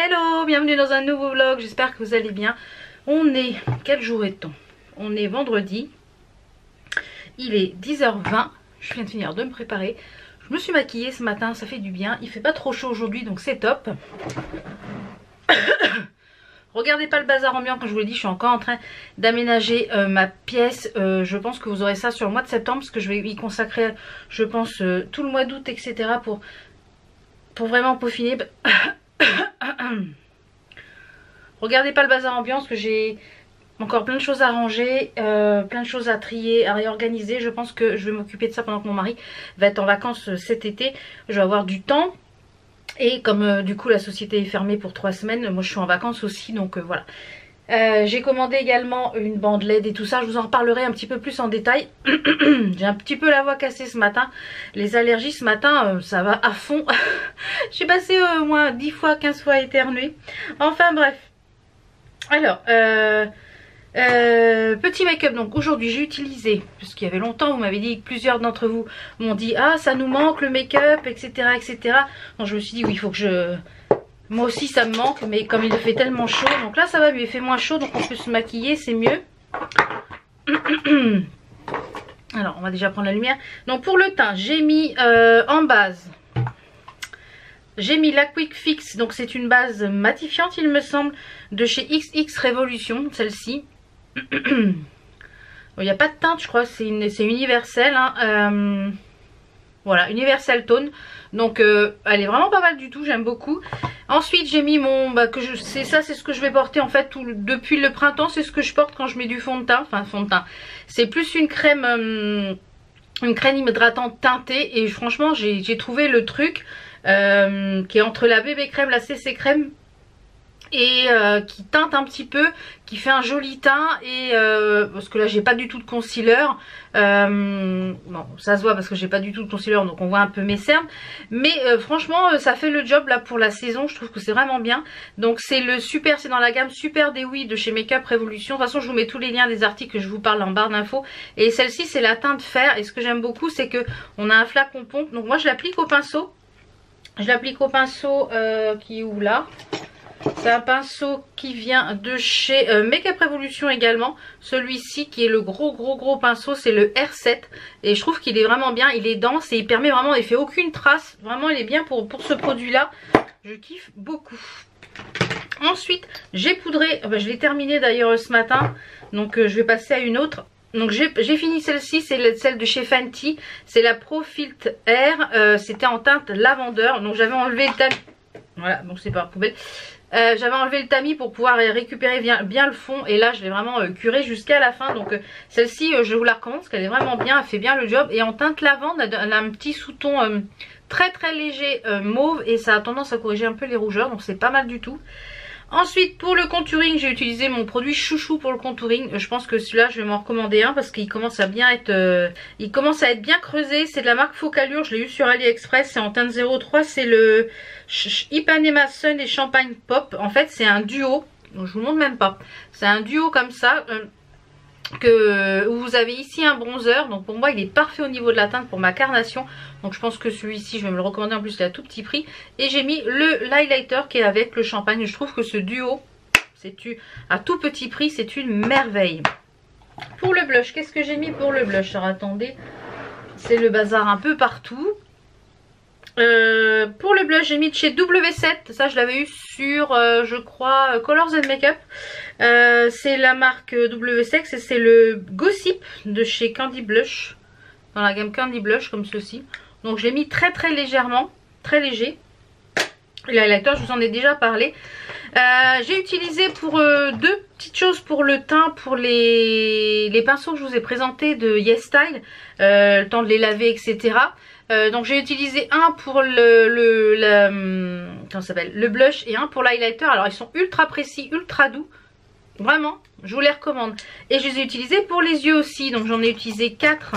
Hello, bienvenue dans un nouveau vlog, j'espère que vous allez bien. On est, quel jour est-on? On est vendredi, il est 10h20, je viens de finir de me préparer. Je me suis maquillée ce matin, ça fait du bien, il fait pas trop chaud aujourd'hui donc c'est top. Regardez pas le bazar ambiant, comme je vous l'ai dit, je suis encore en train d'aménager ma pièce. Je pense que vous aurez ça sur le mois de septembre parce que je vais y consacrer, je pense, tout le mois d'août, etc. pour vraiment peaufiner. Regardez pas le bazar ambiant parce que j'ai encore plein de choses à ranger, plein de choses à trier, à réorganiser. Je pense que je vais m'occuper de ça pendant que mon mari va être en vacances cet été. Je vais avoir du temps. Et comme du coup la société est fermée pour 3 semaines, moi je suis en vacances aussi, donc voilà. J'ai commandé également une bande LED et tout ça, je vous en reparlerai un petit peu plus en détail. J'ai un petit peu la voix cassée ce matin, les allergies ce matin, ça va à fond. J'ai passé au moins 10 fois, 15 fois à éternuer. Enfin bref. Alors, petit make-up, donc aujourd'hui j'ai utilisé, parce qu'il y avait longtemps vous m'avez dit, plusieurs d'entre vous m'ont dit ah ça nous manque le make-up, etc, etc. Donc je me suis dit oui, il faut que je... Moi aussi ça me manque, mais comme il fait tellement chaud, donc là ça va mieux, il fait moins chaud donc on peut se maquiller, c'est mieux. Alors on va déjà prendre la lumière. Donc pour le teint j'ai mis en base, j'ai mis la Quick Fix, donc c'est une base matifiante il me semble, de chez XX Révolution, celle-ci. Il n'y a pas de teinte je crois, c'est universel, hein. Voilà, Universal Tone. Donc elle est vraiment pas mal du tout, j'aime beaucoup. Ensuite j'ai mis mon, c'est ce que je vais porter en fait depuis le printemps, c'est ce que je porte quand je mets du fond de teint. Enfin fond de teint, c'est plus une crème hydratante teintée. Et franchement j'ai trouvé le truc qui est entre la bébé crème, la CC crème, et qui teinte un petit peu, qui fait un joli teint. Et parce que là j'ai pas du tout de concealer, bon ça se voit parce que j'ai pas du tout de concealer, donc on voit un peu mes cernes, mais franchement ça fait le job là pour la saison, je trouve que c'est vraiment bien. Donc c'est le super, c'est dans la gamme Super Dewy de chez Make Up Revolution. De toute façon je vous mets tous les liens des articles que je vous parle en barre d'infos. Et celle-ci c'est la teinte fer, et ce que j'aime beaucoup c'est que on a un flacon pompe. Donc moi je l'applique au pinceau, qui est où là? C'est un pinceau qui vient de chez Make Up Revolution également. Celui-ci qui est le gros pinceau, c'est le R7. Et je trouve qu'il est vraiment bien, il est dense et il permet vraiment, il fait aucune trace. Vraiment il est bien pour ce produit là. Je kiffe beaucoup. Ensuite j'ai poudré, je l'ai terminé d'ailleurs ce matin. Donc je vais passer à une autre. Donc j'ai fini celle-ci, c'est celle de chez Fenty. C'est la Pro Filtre Air, c'était en teinte lavandeur. Donc j'avais enlevé le tamis. Voilà, donc c'est pas la poubelle. J'avais enlevé le tamis pour pouvoir récupérer bien le fond, et là je l'ai vraiment curé jusqu'à la fin. Donc celle-ci je vous la recommande parce qu'elle est vraiment bien, elle fait bien le job. Et en teinte lavande, elle a un petit sous-ton très léger mauve, et ça a tendance à corriger un peu les rougeurs, donc c'est pas mal du tout. Ensuite pour le contouring j'ai utilisé mon produit chouchou pour le contouring. Je pense que celui-là je vais m'en recommander un parce qu'il commence à bien être bien creusé. C'est de la marque Focallure, je l'ai eu sur AliExpress, c'est en teinte 03, c'est le Ipanema Sun et Champagne Pop. En fait c'est un duo, donc je vous montre même pas, c'est un duo comme ça, où vous avez ici un bronzer. Donc pour moi il est parfait au niveau de la teinte pour ma carnation, donc je pense que celui-ci je vais me le recommander. En plus il est à tout petit prix. Et j'ai mis l'highlighter qui est avec le champagne. Je trouve que ce duo, à tout petit prix, c'est une merveille. Pour le blush, qu'est-ce que j'ai mis pour le blush? Alors attendez, c'est le bazar un peu partout. Pour le blush j'ai mis de chez W7, ça je l'avais eu sur je crois Colors and Makeup. C'est la marque W7 et c'est le Gossip de chez Candy Blush, dans la gamme Candy Blush comme ceci. Donc je l'ai mis très légèrement, très léger. L'highlighter je vous en ai déjà parlé. J'ai utilisé pour deux petites choses pour le teint, pour les pinceaux que je vous ai présentés de Yes Style, le temps de les laver, etc. Donc j'ai utilisé un pour le blush et un pour l'highlighter. Alors ils sont ultra précis, ultra doux, vraiment je vous les recommande. Et je les ai utilisés pour les yeux aussi, donc j'en ai utilisé 4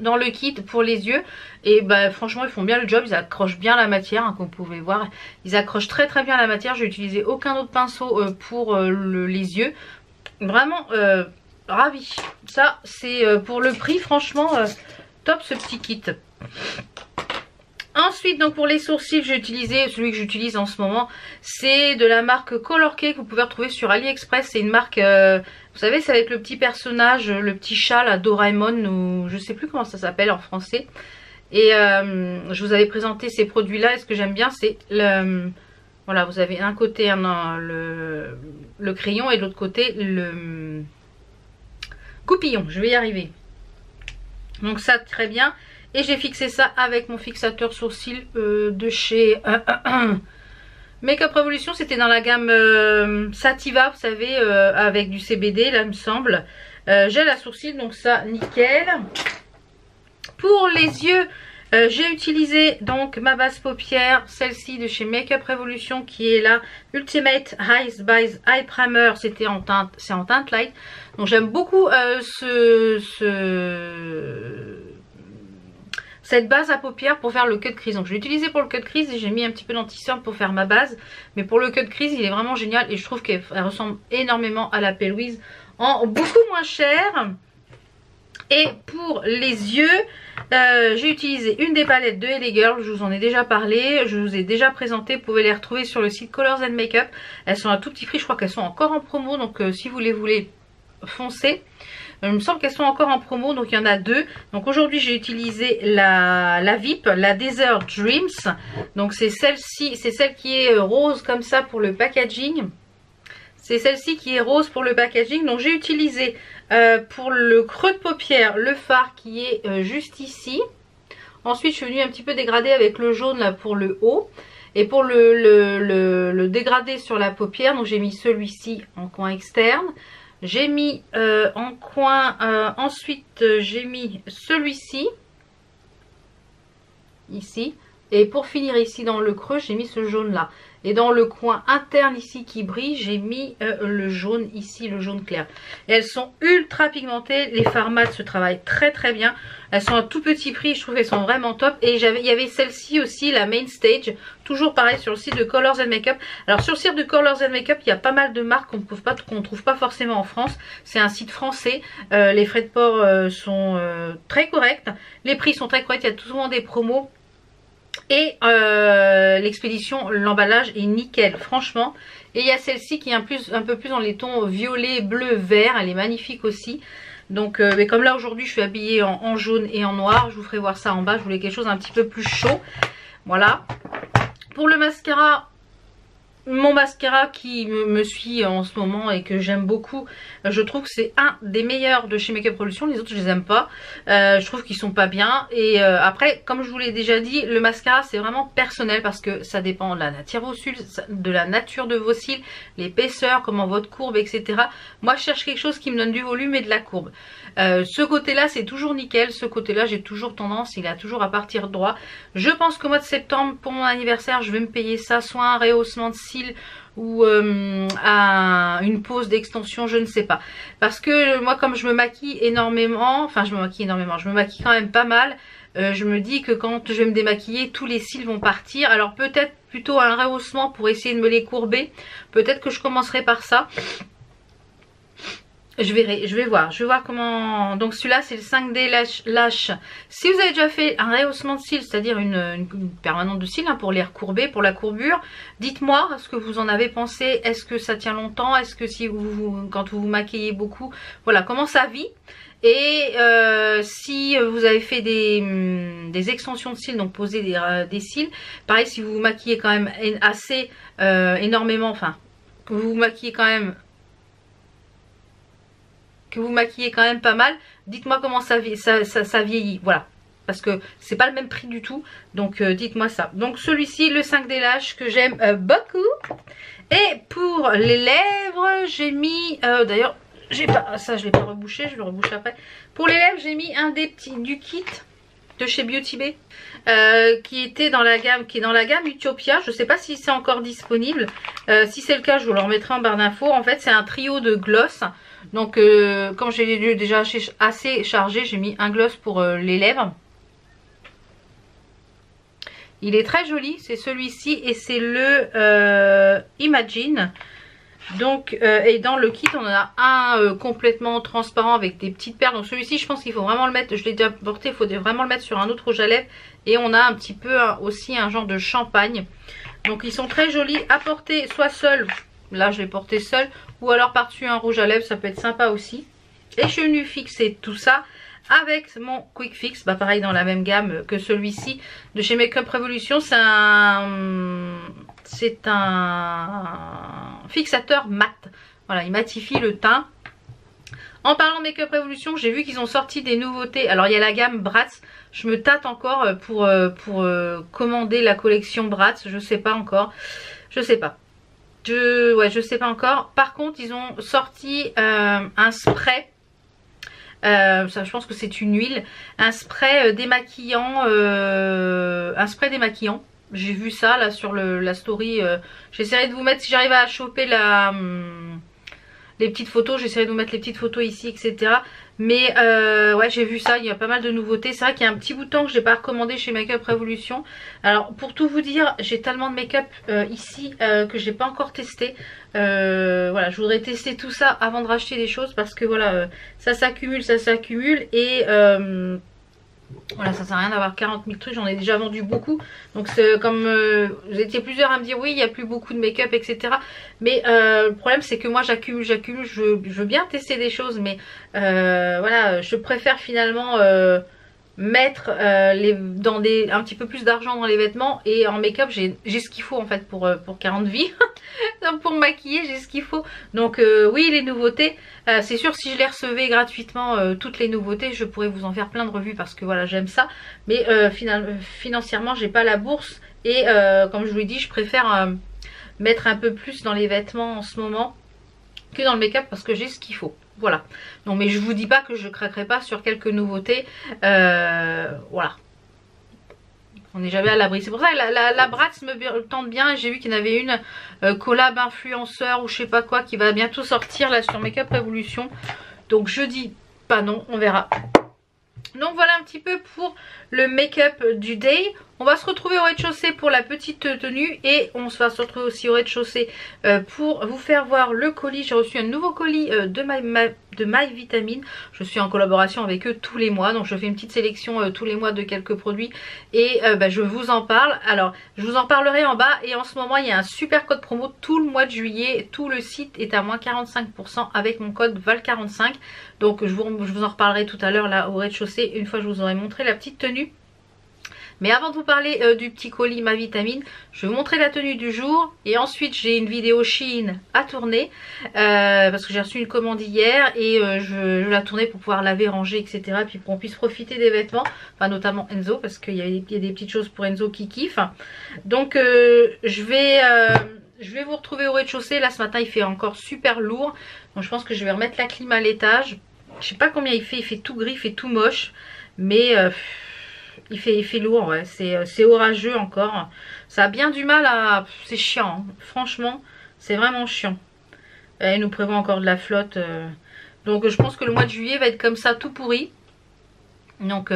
dans le kit pour les yeux. Et franchement ils font bien le job, ils accrochent bien la matière, hein, comme vous pouvez voir, ils accrochent très bien la matière. J'ai utilisé aucun autre pinceau pour les yeux, vraiment ravi. Ça c'est pour le prix, franchement top ce petit kit. Ensuite, donc pour les sourcils, j'ai utilisé celui que j'utilise en ce moment. C'est de la marque Color Cake. Vous pouvez retrouver sur AliExpress. C'est une marque, vous savez, c'est avec le petit personnage, le petit chat, la Doraemon, ou je sais plus comment ça s'appelle en français. Et je vous avais présenté ces produits-là. Et ce que j'aime bien, c'est le... Voilà, vous avez un côté le crayon et de l'autre côté le coupillon. Je vais y arriver. Donc ça, très bien. Et j'ai fixé ça avec mon fixateur sourcil de chez Makeup Revolution. C'était dans la gamme Sativa, vous savez, avec du CBD, là, il me semble. Gel à sourcil, donc ça, nickel. Pour les yeux, j'ai utilisé donc ma base paupière, celle-ci de chez Makeup Revolution, qui est la Ultimate Eyes Base Eye Primer. C'est en teinte light. Donc j'aime beaucoup cette base à paupières pour faire le cut crease. Donc je l'ai utilisé pour le cut crease et j'ai mis un petit peu d'anti-cerne pour faire ma base. Mais pour le cut crease, il est vraiment génial et je trouve qu'elle ressemble énormément à la P. Louise en beaucoup moins cher. Et pour les yeux, j'ai utilisé une des palettes de LA Girl. Je vous en ai déjà parlé, je vous ai déjà présenté. Vous pouvez les retrouver sur le site Colors and Makeup. Elles sont à tout petit prix, je crois qu'elles sont encore en promo. Donc si vous les voulez, foncez. Il me semble qu'elles sont encore en promo, donc il y en a deux. Donc aujourd'hui j'ai utilisé la VIP, la Desert Dreams. Donc c'est celle-ci, c'est celle qui est rose comme ça pour le packaging. C'est celle-ci qui est rose pour le packaging. Donc j'ai utilisé pour le creux de paupière le fard qui est juste ici. Ensuite je suis venue un petit peu dégrader avec le jaune là pour le haut. Et pour le dégradé sur la paupière, donc j'ai mis celui-ci en coin externe. J'ai mis en coin, ensuite j'ai mis celui-ci, ici. Et pour finir ici dans le creux, j'ai mis ce jaune là. Et dans le coin interne ici qui brille, j'ai mis le jaune ici, le jaune clair. Et elles sont ultra pigmentées. Les fards mat se travaillent très très bien. Elles sont à tout petit prix, je trouve qu'elles sont vraiment top. Et il y avait celle-ci aussi, la Main Stage. Toujours pareil sur le site de Colors and Makeup. Alors sur le site de Colors and Makeup, il y a pas mal de marques qu'on ne trouve pas forcément en France. C'est un site français. Les frais de port sont très corrects. Les prix sont très corrects. Il y a souvent des promos. Et l'expédition, l'emballage est nickel, franchement. Et il y a celle-ci qui est un peu plus dans les tons violet, bleu, vert. Elle est magnifique aussi. Donc, mais comme là aujourd'hui je suis habillée en jaune et en noir, je vous ferai voir ça en bas. Je voulais quelque chose un petit peu plus chaud. Voilà. Pour le mascara, mon mascara qui me suit en ce moment et que j'aime beaucoup, je trouve que c'est un des meilleurs de chez Makeup Revolution. Les autres je les aime pas, je trouve qu'ils sont pas bien. Et après, comme je vous l'ai déjà dit, le mascara c'est vraiment personnel parce que ça dépend de la nature de vos cils, l'épaisseur, comment votre courbe, etc. Moi je cherche quelque chose qui me donne du volume et de la courbe. Ce côté là c'est toujours nickel, ce côté là j'ai toujours tendance, il a toujours à partir droit. Je pense qu'au mois de septembre pour mon anniversaire je vais me payer ça, soit un rehaussement de cils ou une pose d'extension, je ne sais pas. Parce que moi comme je me maquille énormément, enfin je me maquille quand même pas mal. Je me dis que quand je vais me démaquiller, tous les cils vont partir. Alors peut-être plutôt un rehaussement pour essayer de me les courber. Peut-être que je commencerai par ça. Je vais voir comment. Donc celui-là c'est le 5D Lash. Si vous avez déjà fait un rehaussement de cils, c'est-à-dire une permanente de cils pour les recourber, pour la courbure, dites-moi ce que vous en avez pensé. Est-ce que ça tient longtemps? Est-ce que si quand vous vous maquillez beaucoup, voilà comment ça vit? Et si vous avez fait des extensions de cils, donc poser des cils, pareil si vous vous maquillez quand même assez énormément, enfin que vous vous maquillez quand même pas mal, dites-moi comment ça vieillit, voilà, parce que c'est pas le même prix du tout, donc dites-moi ça. Donc celui-ci, le 5D Lash que j'aime beaucoup. Et pour les lèvres, j'ai mis, d'ailleurs, ça je l'ai pas rebouché, je vais le reboucher après. Pour les lèvres, j'ai mis du kit de chez Beauty Bay, qui est dans la gamme Utopia. Je sais pas si c'est encore disponible. Si c'est le cas, je vous le remettrai en barre d'infos. En fait, c'est un trio de gloss. Donc, comme j'ai déjà assez chargé, j'ai mis un gloss pour les lèvres. Il est très joli, c'est celui-ci et c'est le Imagine. Donc et dans le kit on en a un complètement transparent avec des petites perles. Donc celui-ci je pense qu'il faut vraiment le mettre, je l'ai déjà porté, il faut vraiment le mettre sur un autre rouge à lèvres. Et on a un petit peu aussi un genre de champagne. Donc ils sont très jolis à porter soit seul, là je l'ai porté seul, ou alors par-dessus un rouge à lèvres, ça peut être sympa aussi. Et je suis venue fixer tout ça avec mon Quick Fix, bah pareil dans la même gamme que celui-ci de chez Makeup Revolution. C'est un fixateur mat. Voilà, il matifie le teint. En parlant de Makeup Revolution, j'ai vu qu'ils ont sorti des nouveautés. Alors il y a la gamme Bratz. Je me tâte encore pour commander la collection Bratz. Je sais pas encore. Je sais pas. Je sais pas encore. Par contre, ils ont sorti un spray. Ça, je pense que c'est une huile. Un spray démaquillant. Un spray démaquillant. J'ai vu ça là sur la story. J'essaierai de vous mettre, si j'arrive à choper les petites photos, j'essaierai de vous mettre les petites photos ici, etc. Mais ouais, j'ai vu ça, il y a pas mal de nouveautés. C'est vrai qu'il y a un petit bout de temps que je n'ai pas recommandé chez Makeup Revolution. Alors pour tout vous dire, j'ai tellement de make-up ici que je n'ai pas encore testé. Voilà, je voudrais tester tout ça avant de racheter des choses parce que voilà, ça s'accumule et voilà, ça sert à rien d'avoir 40 000 trucs, j'en ai déjà vendu beaucoup. Donc c'est comme vous étiez plusieurs à me dire oui, il n'y a plus beaucoup de make-up, etc. Mais le problème c'est que moi j'accumule, je veux bien tester des choses, mais voilà, je préfère finalement mettre un petit peu plus d'argent dans les vêtements. Et en make-up j'ai ce qu'il faut en fait pour 40 vies. Donc pour me maquiller j'ai ce qu'il faut. Donc oui, les nouveautés, c'est sûr si je les recevais gratuitement toutes les nouveautés, je pourrais vous en faire plein de revues parce que voilà, j'aime ça. Mais financièrement j'ai pas la bourse. Et comme je vous l'ai dit, je préfère mettre un peu plus dans les vêtements en ce moment que dans le make-up parce que j'ai ce qu'il faut. Voilà. Non mais je vous dis pas que je craquerai pas sur quelques nouveautés. Voilà. On n'est jamais à l'abri. C'est pour ça que la Bratz me tente bien. J'ai vu qu'il y en avait une collab influenceur ou je sais pas quoi qui va bientôt sortir là sur Makeup Revolution. Donc je dis pas non, on verra. Donc voilà un petit peu pour le make-up du day. On va se retrouver au rez-de-chaussée pour la petite tenue et on va se retrouver aussi au rez-de-chaussée pour vous faire voir le colis. J'ai reçu un nouveau colis de My Vitamine. Je suis en collaboration avec eux tous les mois, donc je fais une petite sélection tous les mois de quelques produits et je vous en parle. Alors je vous en parlerai en bas et en ce moment il y a un super code promo tout le mois de juillet. Tout le site est à moins 45% avec mon code VAL45. Donc je vous en reparlerai tout à l'heure là au rez-de-chaussée une fois que je vous aurai montré la petite tenue. Mais avant de vous parler du petit colis Ma Vitamine, je vais vous montrer la tenue du jour. Et ensuite j'ai une vidéo Shein à tourner. Parce que j'ai reçu une commande hier. Et je vais la tourner pour pouvoir laver, ranger, etc. Puis pour qu'on puisse profiter des vêtements. Enfin notamment Enzo. Parce qu'il y a des petites choses pour Enzo qui kiffe. Donc je vais vous retrouver au rez-de-chaussée. Là ce matin il fait encore super lourd. Donc je pense que je vais remettre la clim à l'étage. Je sais pas combien il fait tout gris, il fait tout moche. Mais... il fait lourd, ouais. C'est orageux encore. Ça a bien du mal à... C'est chiant, hein. Franchement, c'est vraiment chiant. Il nous prévoit encore de la flotte. Donc je pense que le mois de juillet va être comme ça, tout pourri. Donc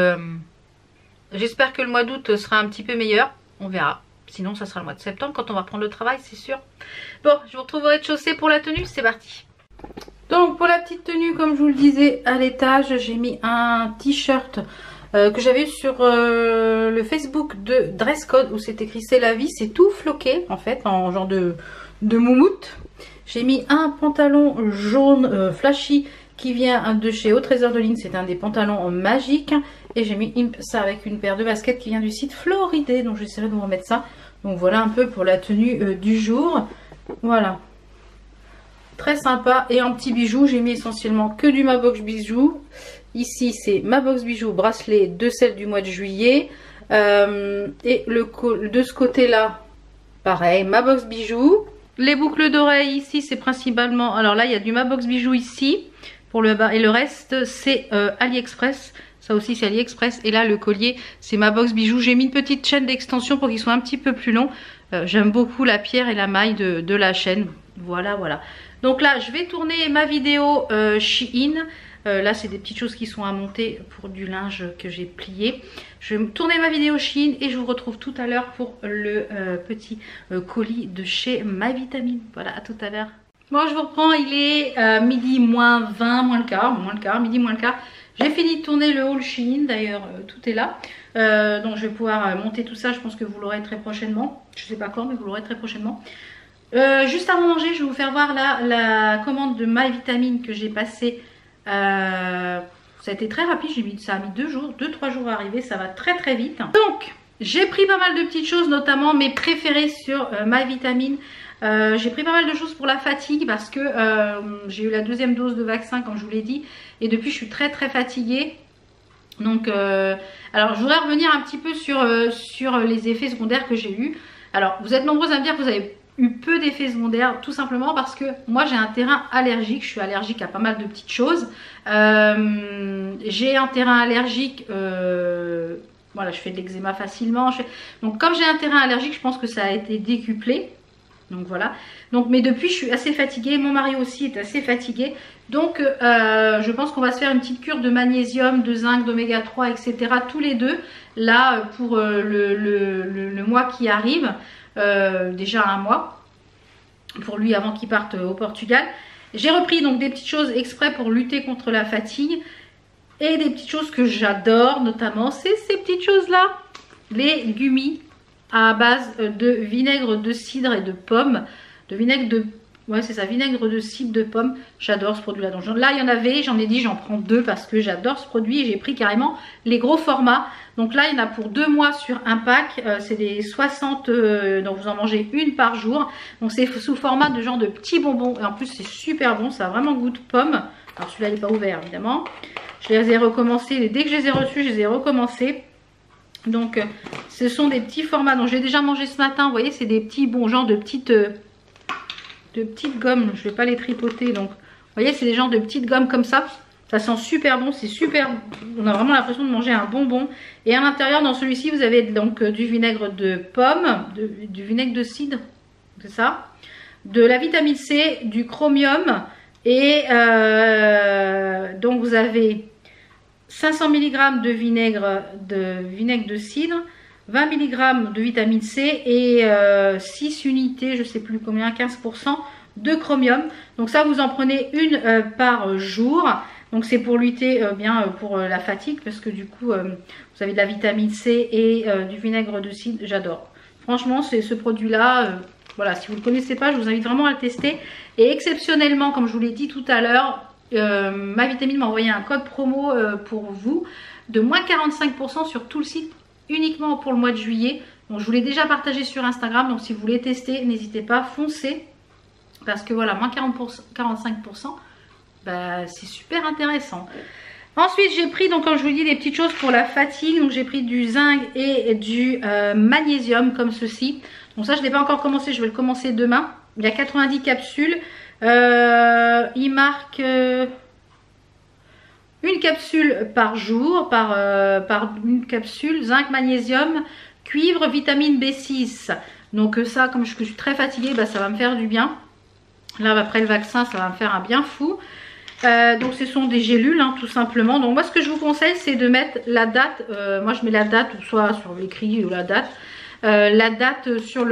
j'espère que le mois d'août sera un petit peu meilleur. On verra. Sinon ça sera le mois de septembre quand on va reprendre le travail, c'est sûr. Bon, je vous retrouve au rez-de-chaussée pour la tenue. C'est parti. Donc pour la petite tenue, comme je vous le disais à l'étage, j'ai mis un t-shirt... que j'avais eu sur le Facebook de Dress Code où c'est écrit c'est la vie, c'est tout floqué en fait en genre de moumoute. J'ai mis un pantalon jaune flashy qui vient de chez Au Trésor de Ligne, c'est un des pantalons magiques et j'ai mis ça avec une paire de baskets qui vient du site Floridé, donc j'essaierai de vous remettre ça. Donc voilà un peu pour la tenue du jour. Voilà, très sympa. Et en petits bijoux j'ai mis essentiellement que du Mabox bijoux. Ici c'est ma box bijoux bracelet de celle du mois de juillet et de ce côté là pareil ma box bijoux. Les boucles d'oreilles ici c'est principalement, alors là il y a du ma box bijoux ici pour le bas et le reste c'est AliExpress. Ça aussi c'est AliExpress. Et là le collier c'est ma box bijoux. J'ai mis une petite chaîne d'extension pour qu'il soit un petit peu plus long. J'aime beaucoup la pierre et la maille de la chaîne. Voilà. Donc là je vais tourner ma vidéo Shein. Là c'est des petites choses qui sont à monter pour du linge que j'ai plié. Je vais tourner ma vidéo Shein et je vous retrouve tout à l'heure pour le petit colis de chez My Vitamine. Voilà, à tout à l'heure. Bon, je vous reprends, il est midi moins 20, moins le quart, midi moins le quart. J'ai fini de tourner le haul Shein, d'ailleurs tout est là. Donc je vais pouvoir monter tout ça, je pense que vous l'aurez très prochainement. Je sais pas quand, mais vous l'aurez très prochainement. Juste avant de manger, je vais vous faire voir là la commande de My Vitamine que j'ai passée. Ça a été très rapide, ça a mis 2-3 jours à arriver, ça va très très vite. Donc, j'ai pris pas mal de petites choses, notamment mes préférées sur My Vitamine. J'ai pris pas mal de choses pour la fatigue parce que j'ai eu la 2e dose de vaccin comme je vous l'ai dit et depuis je suis très très fatiguée. Donc alors je voudrais revenir un petit peu sur les effets secondaires que j'ai eu. Alors vous êtes nombreux à me dire que vous avez eu peu d'effets secondaires, tout simplement parce que moi j'ai un terrain allergique, je suis allergique à pas mal de petites choses. J'ai un terrain allergique, voilà, je fais de l'eczéma facilement. Donc comme j'ai un terrain allergique, je pense que ça a été décuplé. Donc voilà, donc mais depuis je suis assez fatiguée, mon mari aussi est assez fatigué. Donc je pense qu'on va se faire une petite cure de magnésium, de zinc, d'oméga 3, etc. tous les deux. Là pour le mois qui arrive, déjà un mois, pour lui avant qu'il parte au Portugal. J'ai repris donc des petites choses exprès pour lutter contre la fatigue. Et des petites choses que j'adore, notamment c'est ces petites choses là, les gummies à base de vinaigre de cidre et de pomme, de vinaigre de, ouais c'est ça, vinaigre de cidre de pomme. J'adore ce produit là. Donc là il y en avait, j'en ai dit j'en prends 2 parce que j'adore ce produit et j'ai pris carrément les gros formats. Donc là il y en a pour 2 mois sur un pack, c'est des 60, donc vous en mangez une par jour. Donc c'est sous format de genre de petits bonbons et en plus c'est super bon, ça a vraiment goût de pomme. Alors celui-là il n'est pas ouvert évidemment. Je les ai recommencés, dès que je les ai reçus je les ai recommencés. Donc ce sont des petits formats, donc j'ai déjà mangé ce matin, vous voyez c'est des petits bons genres de petites gommes, je vais pas les tripoter, donc vous voyez c'est des genres de petites gommes comme ça sent super bon, c'est super, on a vraiment l'impression de manger un bonbon. Et à l'intérieur dans celui-ci vous avez donc du vinaigre de pomme, du vinaigre de cidre, c'est ça, de la vitamine C, du chromium et donc vous avez 500 mg de vinaigre de cidre, 20 mg de vitamine C et 6 unités, je sais plus combien, 15% de chromium. Donc ça vous en prenez une par jour. Donc c'est pour lutter bien pour la fatigue parce que du coup vous avez de la vitamine C et du vinaigre de cidre, j'adore. Franchement c'est ce produit là, voilà, si vous ne le connaissez pas je vous invite vraiment à le tester. Et exceptionnellement comme je vous l'ai dit tout à l'heure, My Vitamine m'a envoyé un code promo pour vous de moins 45% sur tout le site uniquement pour le mois de juillet. Donc je vous l'ai déjà partagé sur Instagram, donc si vous voulez tester n'hésitez pas, foncez parce que voilà, moins 45%, bah, c'est super intéressant. Ensuite j'ai pris donc comme je vous dis des petites choses pour la fatigue, donc j'ai pris du zinc et du magnésium comme ceci. Donc ça je n'ai pas encore commencé, je vais le commencer demain. Il y a 90 capsules. Il marque une capsule par jour, par une capsule, zinc, magnésium, cuivre, vitamine B6. Donc ça, comme je suis très fatiguée, bah, ça va me faire du bien. Là, après le vaccin, ça va me faire un bien fou. Donc ce sont des gélules, hein, tout simplement. Donc moi, ce que je vous conseille, c'est de mettre la date. Moi, je mets la date, soit sur l'écrit ou la date. Sur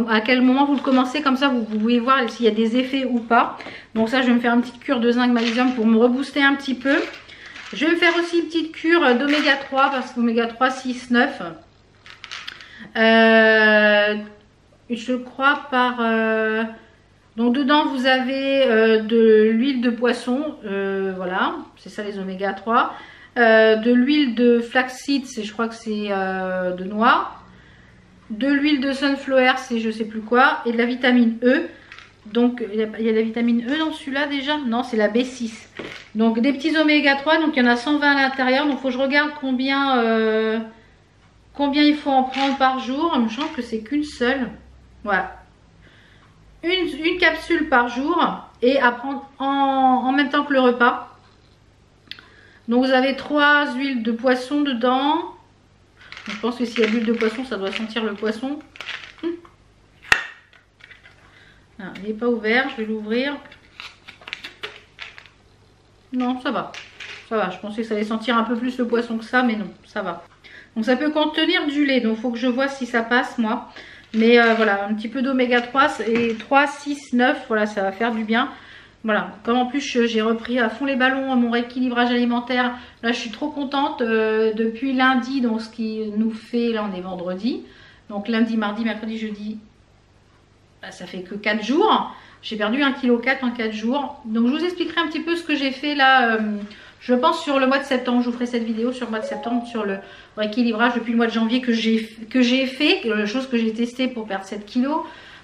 à quel moment vous le commencez, comme ça vous pouvez voir s'il y a des effets ou pas. Donc ça je vais me faire une petite cure de zinc magnésium pour me rebooster un petit peu. Je vais me faire aussi une petite cure d'oméga 3 parce qu'oméga 3 6, 9 je crois par donc dedans vous avez de l'huile de poisson, voilà c'est ça les oméga 3, de l'huile de flaxseed, je crois que c'est de noix, de l'huile de sunflower, c'est je sais plus quoi, et de la vitamine E. Donc il y a de la vitamine E dans celui-là déjà, non c'est la B6. Donc des petits oméga 3, donc il y en a 120 à l'intérieur, donc il faut que je regarde combien il faut en prendre par jour. Il me semble que c'est qu'une seule, voilà, une capsule par jour et à prendre en même temps que le repas. Donc vous avez 3 huiles de poisson dedans. Je pense que s'il y a de l'huile de poisson, ça doit sentir le poisson. Ah, il n'est pas ouvert, je vais l'ouvrir. Non, ça va. Ça va, je pensais que ça allait sentir un peu plus le poisson que ça, mais non, ça va. Donc ça peut contenir du lait, donc il faut que je vois si ça passe moi. Mais voilà, un petit peu d'oméga 3 et 3, 6, 9, voilà, ça va faire du bien. Voilà, comme en plus j'ai repris à fond les ballons, mon rééquilibrage alimentaire, là je suis trop contente. Depuis lundi, donc ce qui nous fait, là on est vendredi, donc lundi, mardi, mercredi, jeudi, bah, ça fait que 4 jours. J'ai perdu 1,4 kg en 4 jours. Donc je vous expliquerai un petit peu ce que j'ai fait là, je pense sur le mois de septembre. Je vous ferai cette vidéo sur le mois de septembre, sur le rééquilibrage depuis le mois de janvier que j'ai fait, chose que j'ai testé pour perdre 7 kilos.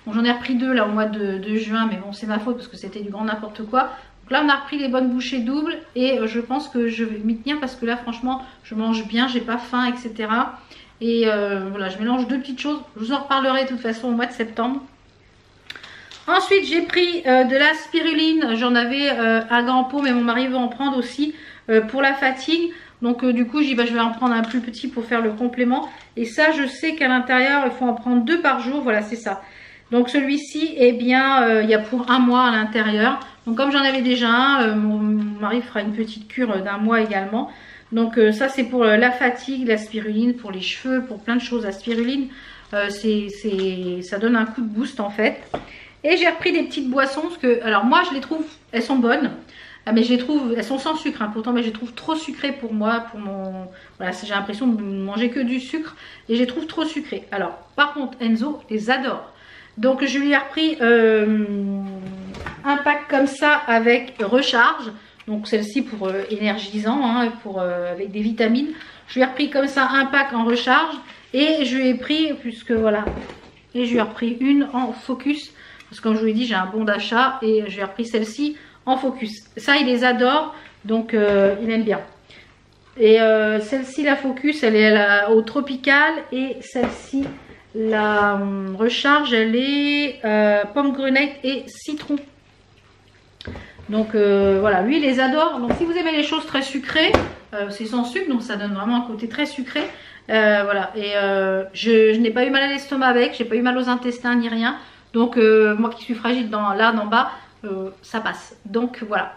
Bon, j'en ai repris 2 là au mois de juin, mais bon c'est ma faute parce que c'était du grand n'importe quoi. Donc là on a repris les bonnes bouchées doubles et je pense que je vais m'y tenir parce que là franchement je mange bien, j'ai pas faim, etc. Et voilà, je mélange 2 petites choses. Je vous en reparlerai de toute façon au mois de septembre. Ensuite j'ai pris de la spiruline, j'en avais un grand pot mais mon mari veut en prendre aussi pour la fatigue. Donc du coup je vais en prendre un plus petit pour faire le complément. Et ça je sais qu'à l'intérieur il faut en prendre 2 par jour, voilà c'est ça. Donc celui-ci, eh bien, il y a pour 1 mois à l'intérieur. Donc comme j'en avais déjà un, mon mari fera une petite cure d'1 mois également. Donc ça c'est pour la fatigue, la spiruline, pour les cheveux, pour plein de choses. La spiruline, ça donne un coup de boost en fait. Et j'ai repris des petites boissons parce que, alors moi je les trouve, elles sont bonnes. Mais je les trouve, elles sont sans sucre hein, pourtant, mais je les trouve trop sucrées pour moi, pour mon... Voilà, j'ai l'impression de manger que du sucre et je les trouve trop sucrées. Alors par contre Enzo les adore. Donc je lui ai repris un pack comme ça avec recharge. Donc celle-ci pour énergisant, hein, avec des vitamines. Je lui ai repris comme ça un pack en recharge. Et je lui ai pris, puisque voilà, et je lui ai repris une en focus. Parce que comme je vous l'ai dit, j'ai un bon d'achat. Et je lui ai repris celle-ci en focus. Ça, il les adore. Donc il aime bien. Et celle-ci, la focus, elle est au tropical. Et celle-ci... La recharge, elle est pomme grenade et citron. Donc voilà, lui il les adore. Donc si vous aimez les choses très sucrées, c'est sans sucre, donc ça donne vraiment un côté très sucré. Voilà, et je n'ai pas eu mal à l'estomac avec, j'ai pas eu mal aux intestins ni rien. Donc moi qui suis fragile là d'en bas, ça passe. Donc voilà.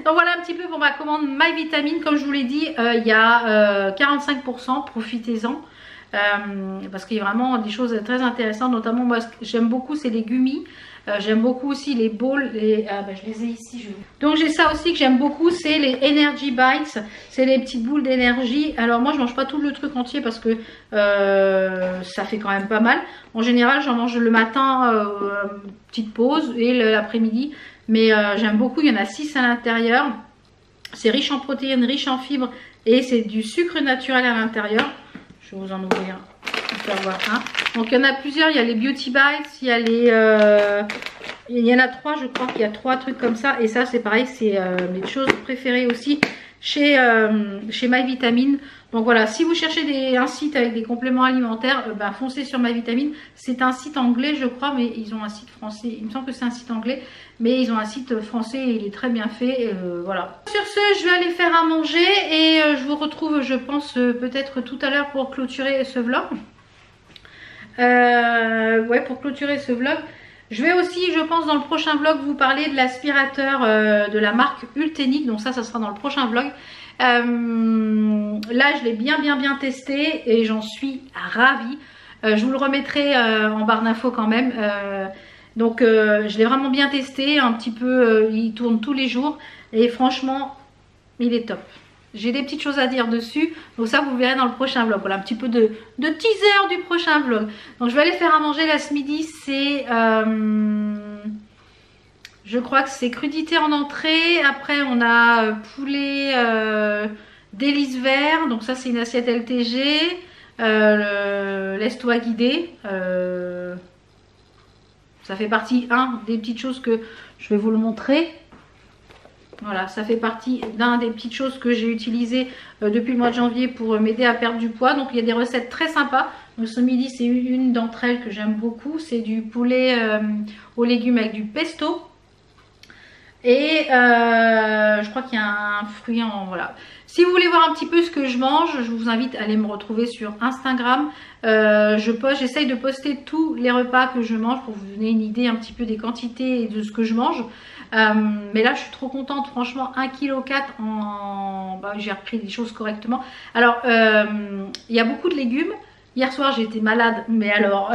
Donc voilà un petit peu pour ma commande My Vitamine. Comme je vous l'ai dit, il y a 45%, profitez-en. Parce qu'il y a vraiment des choses très intéressantes, notamment moi j'aime beaucoup c'est les gummies, j'aime beaucoup aussi les balls, je les ai ici. Donc j'ai ça aussi que j'aime beaucoup, c'est les Energy Bites, c'est les petites boules d'énergie. Alors moi je mange pas tout le truc entier parce que ça fait quand même pas mal. En général j'en mange le matin, petite pause, et l'après-midi, mais j'aime beaucoup, il y en a 6 à l'intérieur. C'est riche en protéines, riche en fibres et c'est du sucre naturel à l'intérieur. Je vais vous en ouvrir pour voir un. Donc il y en a plusieurs, il y a les Beauty Bites, il y a il y en a 3, je crois qu'il y a 3 trucs comme ça. Et ça c'est pareil, c'est mes choses préférées aussi chez My Vitamine. Donc voilà, si vous cherchez un site avec des compléments alimentaires, foncez sur My Vitamine. C'est un site anglais je crois, mais ils ont un site français. Il me semble que c'est un site anglais, mais ils ont un site français et il est très bien fait. Voilà. Sur ce, je vais aller faire à manger et je vous retrouve, je pense, peut-être tout à l'heure pour clôturer ce vlog. Ouais, pour clôturer ce vlog. Je vais aussi, je pense, dans le prochain vlog, vous parler de l'aspirateur de la marque Ultenic. Donc ça sera dans le prochain vlog. Là, je l'ai bien testé et j'en suis ravie. Je vous le remettrai en barre d'infos quand même. Donc, je l'ai vraiment bien testé. Un petit peu, il tourne tous les jours. Et franchement, il est top. J'ai des petites choses à dire dessus. Donc ça, vous verrez dans le prochain vlog. Voilà, un petit peu de teaser du prochain vlog. Donc, je vais aller faire à manger là ce midi. C'est... je crois que c'est crudité en entrée. Après, on a poulet délice vert. Donc ça, c'est une assiette LTG. Laisse-toi guider. Ça fait partie des petites choses que je vais vous le montrer. Voilà, ça fait partie des petites choses que j'ai utilisées depuis le mois de janvier pour m'aider à perdre du poids. Donc il y a des recettes très sympas. Donc ce midi, c'est une d'entre elles que j'aime beaucoup. C'est du poulet aux légumes avec du pesto. Et je crois qu'il y a un fruit en... Voilà. Si vous voulez voir un petit peu ce que je mange, je vous invite à aller me retrouver sur Instagram. J'essaye de poster tous les repas que je mange pour vous donner une idée un petit peu des quantités et de ce que je mange. Mais là, je suis trop contente. Franchement, 1,4 kg en... j'ai repris les choses correctement. Alors, il y a beaucoup de légumes. Hier soir j'étais malade, mais alors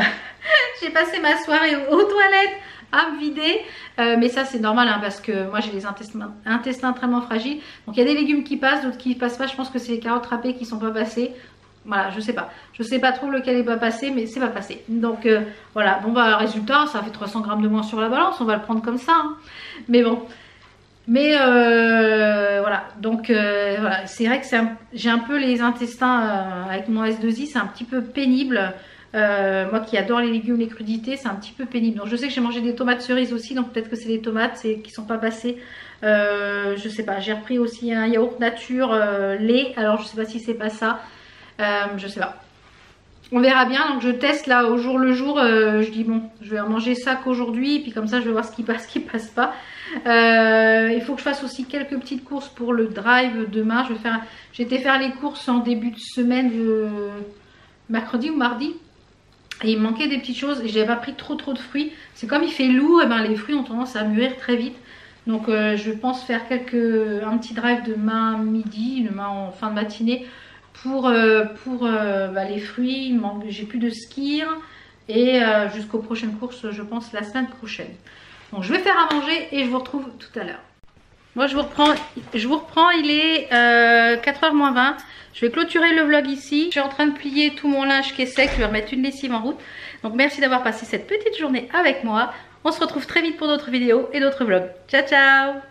j'ai passé ma soirée aux toilettes à me vider, mais ça c'est normal hein, parce que moi j'ai les intestins très fragiles, donc il y a des légumes qui passent, d'autres qui passent pas. Je pense que c'est les carottes râpées qui sont pas passées. Voilà, je sais pas trop lequel est pas passé, mais c'est pas passé. Donc voilà, bon bah résultat, ça fait 300 grammes de moins sur la balance, on va le prendre comme ça. Hein. Mais bon, mais voilà, donc voilà, c'est vrai que j'ai un peu les intestins avec mon S2I, c'est un petit peu pénible. Moi qui adore les légumes, les crudités, c'est un petit peu pénible. Donc je sais que j'ai mangé des tomates cerises aussi, donc peut-être que c'est les tomates qui sont pas passées. Je sais pas, j'ai repris aussi un yaourt nature lait, alors je sais pas si c'est pas ça. Je sais pas. On verra bien, donc je teste là au jour le jour. Je dis bon, je vais en manger ça qu'aujourd'hui, puis comme ça je vais voir ce qui passe pas. Il faut que je fasse aussi quelques petites courses pour le drive demain. J'ai été faire les courses en début de semaine, mercredi ou mardi. Et il me manquait des petites choses et j'avais pas pris trop de fruits. C'est comme il fait lourd, et ben les fruits ont tendance à mûrir très vite. Donc je pense faire un petit drive demain midi, demain en fin de matinée. Pour les fruits, j'ai plus de skyr et jusqu'aux prochaines courses, je pense la semaine prochaine. Donc je vais faire à manger et je vous retrouve tout à l'heure. Moi je vous reprends, il est 4h moins 20. Je vais clôturer le vlog ici. Je suis en train de plier tout mon linge qui est sec, je vais remettre une lessive en route. Donc merci d'avoir passé cette petite journée avec moi. On se retrouve très vite pour d'autres vidéos et d'autres vlogs. Ciao ciao!